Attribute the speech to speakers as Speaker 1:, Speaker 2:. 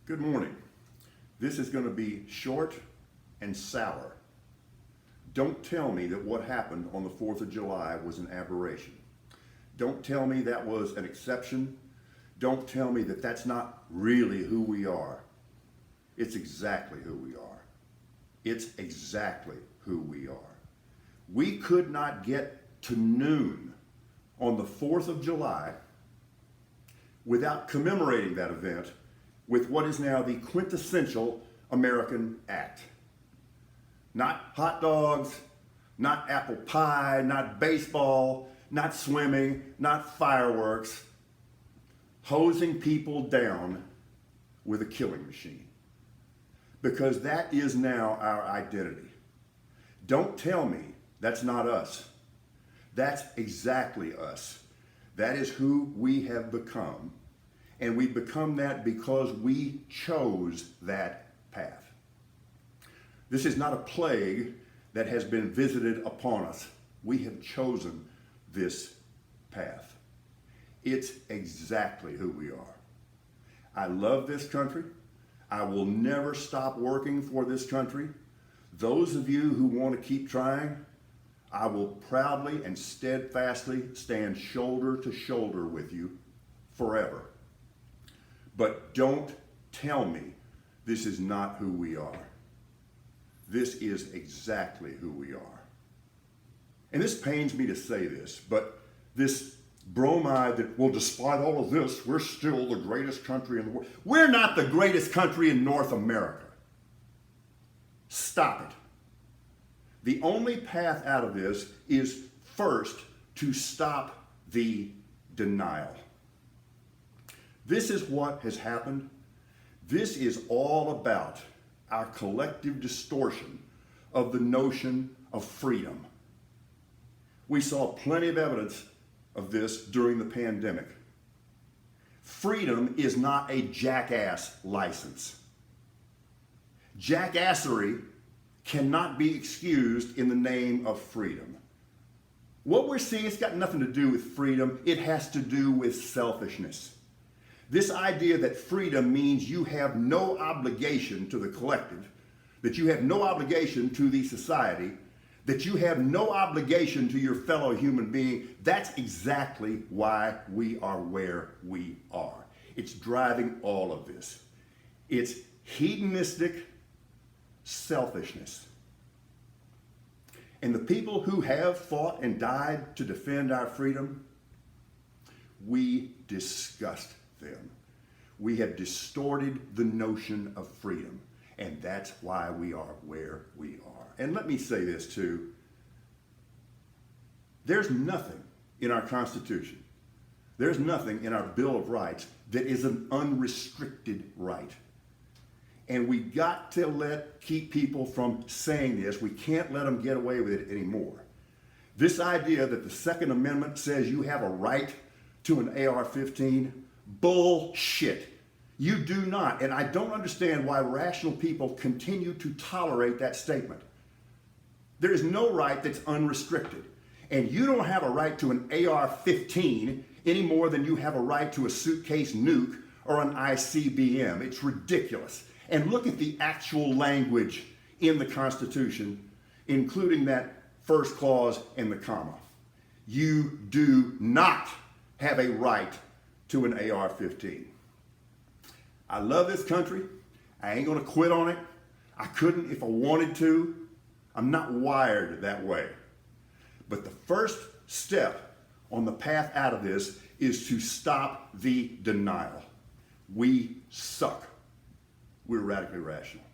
Speaker 1: Good morning. This is going to be short and sour. Don't tell me that what happened on the 4th of July was an aberration. Don't tell me that was an exception. Don't tell me that that's not really who we are. It's exactly who we are. It's exactly who we are. We could not get to noon on the 4th of July without commemorating that event with what is now the quintessential American act. Not hot dogs, not apple pie, not baseball, not swimming, not fireworks, hosing people down with a killing machine. Because that is now our identity. Don't tell me that's not us. That's exactly us. That is who we have become. And we become that because we chose that path. This is not a plague that has been visited upon us. We have chosen this path. It's exactly who we are. I love this country. I will never stop working for this country. Those of you who want to keep trying, I will proudly and steadfastly stand shoulder to shoulder with you forever. But don't tell me this is not who we are. This is exactly who we are. And this pains me to say this, but this bromide that, well, despite all of this, we're still the greatest country in the world. We're not the greatest country in North America. Stop it. The only path out of this is first to stop the denial. This is what has happened. This is all about our collective distortion of the notion of freedom. We saw plenty of evidence of this during the pandemic. Freedom is not a jackass license. Jackassery cannot be excused in the name of freedom. What we're seeing has got nothing to do with freedom. It has to do with selfishness. This idea that freedom means you have no obligation to the collective, that you have no obligation to the society, that you have no obligation to your fellow human being, that's exactly why we are where we are. It's driving all of this. It's hedonistic selfishness. And the people who have fought and died to defend our freedom, we disgust them. We have distorted the notion of freedom, and that's why we are where we are. And let me say this too. There's nothing in our Constitution, there's nothing in our Bill of Rights that is an unrestricted right. And we got to keep people from saying this. We can't let them get away with it anymore. This idea that the Second Amendment says you have a right to an AR-15, bullshit. You do not. And I don't understand why rational people continue to tolerate that statement. There is no right that's unrestricted. And you don't have a right to an AR-15 any more than you have a right to a suitcase nuke or an ICBM. It's ridiculous. And look at the actual language in the Constitution, including that first clause and the comma. You do not have a right to an AR-15. I love this country. I ain't gonna quit on it. I couldn't if I wanted to. I'm not wired that way. But the first step on the path out of this is to stop the denial. We suck. We're radically rational.